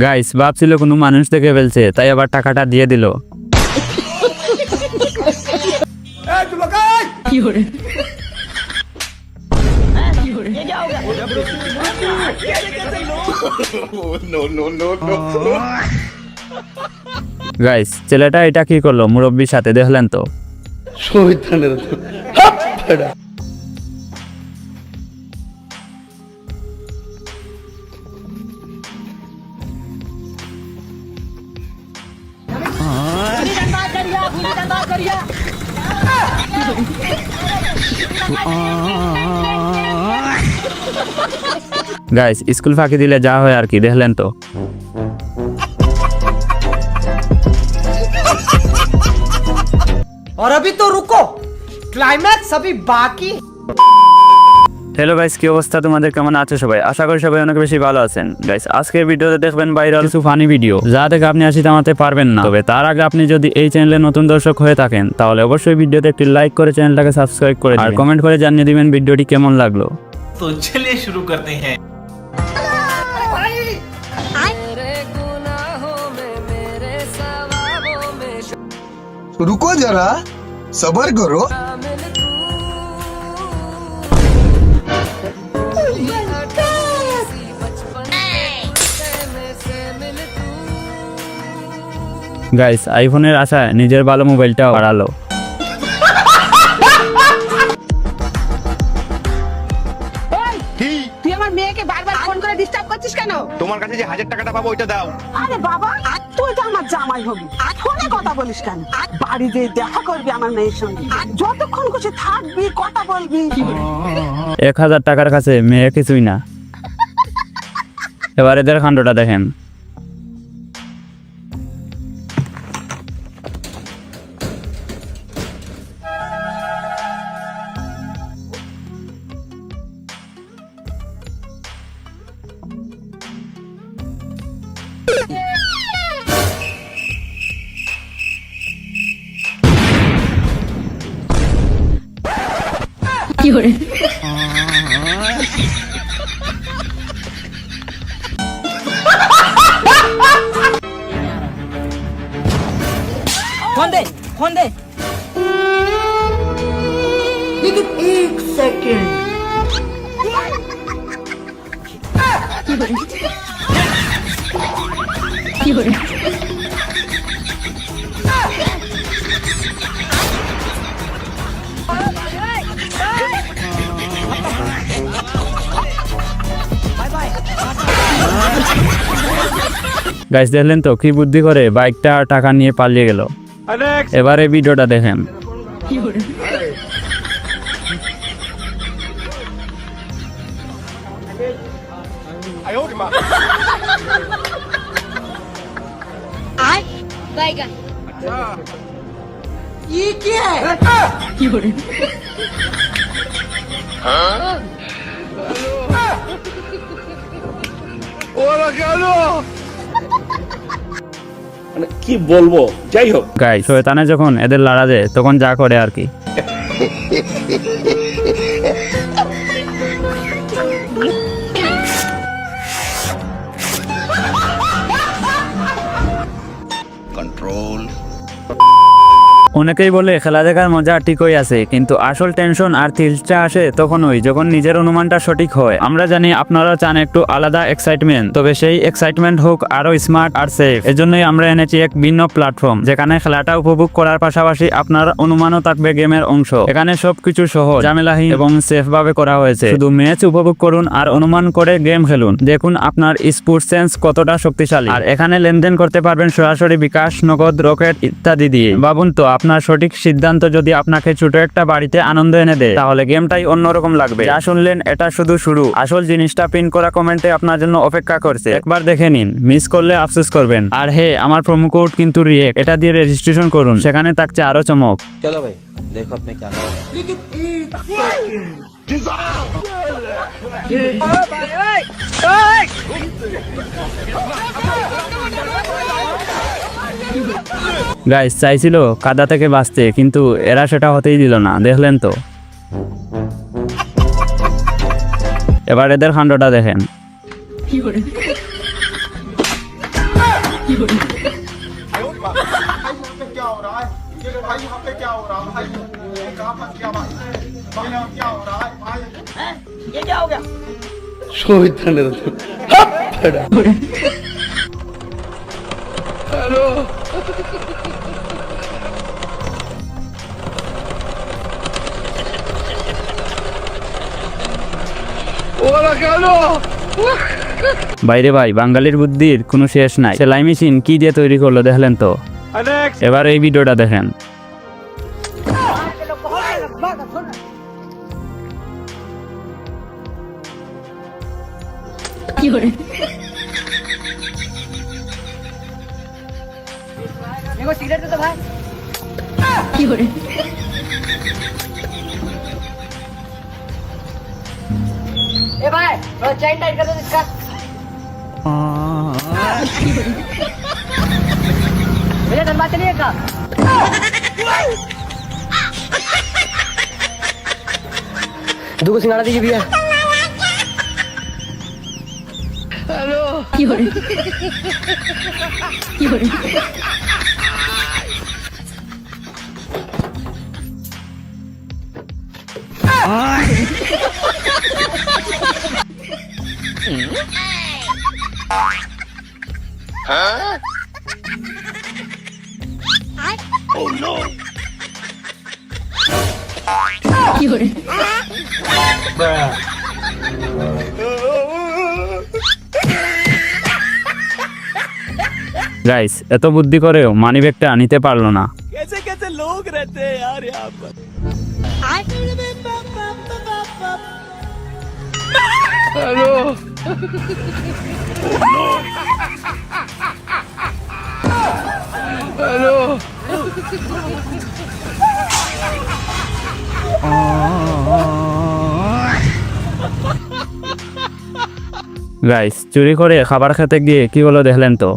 Guys ভাবছিল কোনো মানুষ দেখে ফেলছে, তাই আবার টাকাটা দিয়ে দিল। গাইস ছেলেটা এটা কি করলো মুরব্বির সাথে, দেখলেন তো? গাইস স্কুল ফাঁকি দিলে যা হয় আর কি, দেখলেন তো? और अभी तो रुको, क्लाइमैक्स अभी बाकी। হ্যালো গাইস, কি অবস্থা তোমাদের? কেমন আছো সবাই? আশা করি সবাই অনেক বেশি ভালো আছেন। গাইস আজকের ভিডিওতে দেখবেন ভাইরাল কিছু ফানি ভিডিও, যা দেখে আপনি হাসি থামাতে পারবেন না। তবে তার আগে আপনি যদি এই চ্যানেলে নতুন দর্শক হয়ে থাকেন তাহলে অবশ্যই ভিডিওতে একটি লাইক করে চ্যানেলটাকে সাবস্ক্রাইব করে আর কমেন্ট করে জানিয়ে দিবেন ভিডিওটি কেমন লাগলো। तो चलिए शुरू करते हैं। रुको जरा, सबर करो। গাইস আইফোনের আশায় নিজের ভালো মোবাইলটাও হারালো। তুই আমার মেয়েকে বারবার ফোন করে ডিস্টার্ব করছিস কেন? তোমার কাছে যে 1000 টাকাটা পাবো ওইটা দাও। আরে বাবা, আর তুই তো আমার জামাই হবি, আর ফোনে কথা বলিস কেন? আর বাড়িতে দেখা করবি আমার মেয়ের সঙ্গে, আর যতক্ষণ খুশি থাকবি, কথা বলবি। 1000 টাকার কাছে মেয়ে কিছুই না। এবার এদের কাণ্ডটা দেখেন। फोन दे, फोन दे। लेकिन एक सेकंड। গাইস দেখলেন তো কি বুদ্ধি করে বাইকটা টাকা নিয়ে পালিয়ে গেল। এবারে ভিডিওটা দেখেন। ये क्या है? মানে কি বলবো, যাই হোক। গাইস শয়তানে যখন এদের লড়া দেয় তখন যা করে আর কি। কন্ট্রোল। অনেকেই বলে খেলা দেখার মজা ঠিকই আছে, কিন্তু আসল টেনশন আর থ্রিলটা আসে তখনই যখন নিজের অনুমানটা সঠিক হয়। আমরা জানি আপনারা চান একটু আলাদা এক্সাইটমেন্ট, তবে সেই এক্সাইটমেন্ট হোক আরো স্মার্ট আর সেফ। এজন্যই আমরা এনেছি এক ভিন্ন প্ল্যাটফর্ম, যেখানে খেলাটা উপভোগ করার পাশাপাশি আপনার অনুমানও থাকবে গেমের অংশ। এখানে সবকিছু সহজ, ঝামেলাহীন এবং সেফ ভাবে করা হয়েছে। শুধু ম্যাচ উপভোগ করুন আর অনুমান করে গেম খেলুন। দেখুন আপনার স্পোর্টস সেন্স কতটা শক্তিশালী। আর এখানে লেনদেন করতে পারবেন সরাসরি বিকাশ, নগদ, রকেট ইত্যাদি দিয়ে। ভাবুন তো, আপনার সঠিক সিদ্ধান্ত যদি আপনাকে ছোট একটা বাড়িতে আনন্দ এনে দেয় তাহলে গেমটাই অন্যরকম লাগবে। যা শুনলেন এটা শুধু শুরু, আসল জিনিসটা পিন করা কমেন্টে আপনার জন্য অপেক্ষা করছে। একবার দেখে নিন, মিস করলে আফসোস করবেন। আর হে, আমার প্রোমো কোড কিন্তু রিয়েক্ট, এটা দিয়ে রেজিস্ট্রেশন করুন, সেখানে থাকছে আরো চমক। चलो भाई देखो अपने क्या लेकिन एक গাইস চাইছিল কাদা থেকে বাঁচতে, কিন্তু এরা সেটা হতেই দিল না, দেখলেন তো। এবার এদের কাণ্ডটা দেখেন। বাইরে ভাই, বাঙালির বুদ্ধির কোনো শেষ নাই। সেলাই মেশিন কি দিয়ে তৈরি করলো দেখলেন তো। এবার এই ভিডিওটা দেখেন। ए भाई थोड़ा चेन टाइट कर दो इसका भैया धनबाद चलिएगा दो को सिंगाड़ा दीजिए भैया গাইস এত বুদ্ধি করেও মানি ব্যাগটা নিতে পারলো না। গাইস চুরি করে খাবার খেতে গিয়ে কি হলো দেখলেন তো।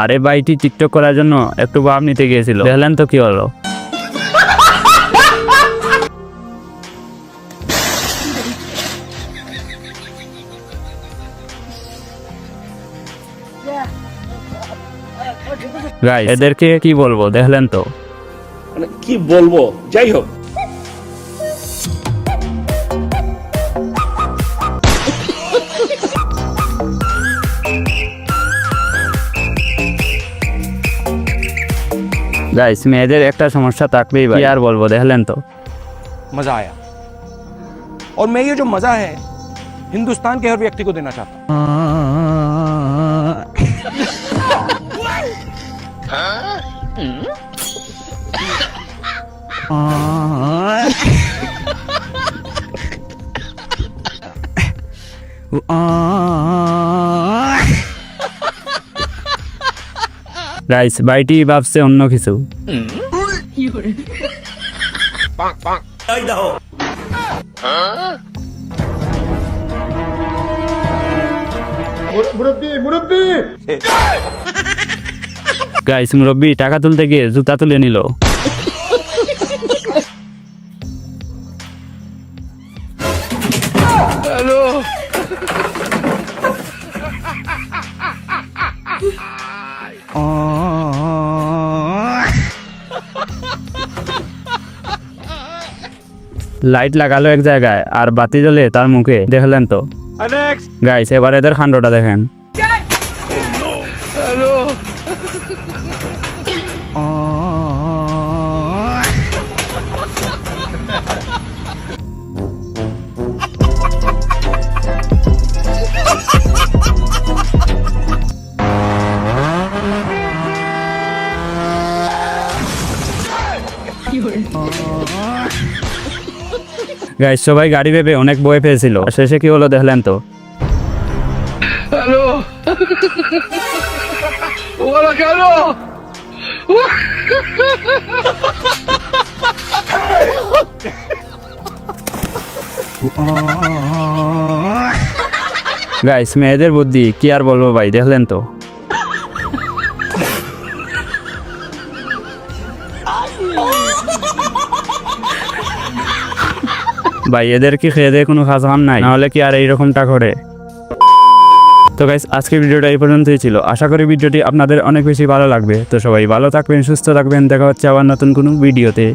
আরে ভাইটি টিকটক করার জন্য একটু ভাব নিতে গিয়েছিল, দেখলেন তো কি হলো। গাইস এদেরকে কি বলবো দেখলেন তো। মানে কি বলবো, যাই হোক। গাইস মেয়েদের একটা সমস্যা থাকবেই ভাই, কি আর বলবো দেখলেন তো। मजा आया और मैं ये जो मजा है हिंदुस्तान के हर व्यक्ति को देना चाहता हूं। গাইস ভাইটি ভাবছে অন্য কিছু। গাইস মুরব্বি টাকা তুলতে গিয়ে জুতা তুলে নিল। লাইট লাগালো এক জায়গায় আর বাতি জ্বলে তার মুখে, দেখলেন তো। গাইস এবার এদের কাণ্ডটা দেখেন। গাইস সবাই গাড়ি ভেবে অনেক ভয় পেয়েছিল, শেষে কি হলো দেখলেন তো। হ্যালো গাইস মেয়েদের বুদ্ধি কি আর বলবো ভাই, দেখলেন তো। ভাই এদের কি খেয়ে দিয়ে কোনো কাজ কাম নাই, নাহলে কি আর এইরকমটা করে? তো গাইস আজকের ভিডিওটা এই পর্যন্তই ছিল। আশা করি ভিডিওটি আপনাদের অনেক বেশি ভালো লাগবে। তো সবাই ভালো থাকবেন, সুস্থ থাকবেন, দেখা হচ্ছে আবার নতুন কোনো ভিডিওতে।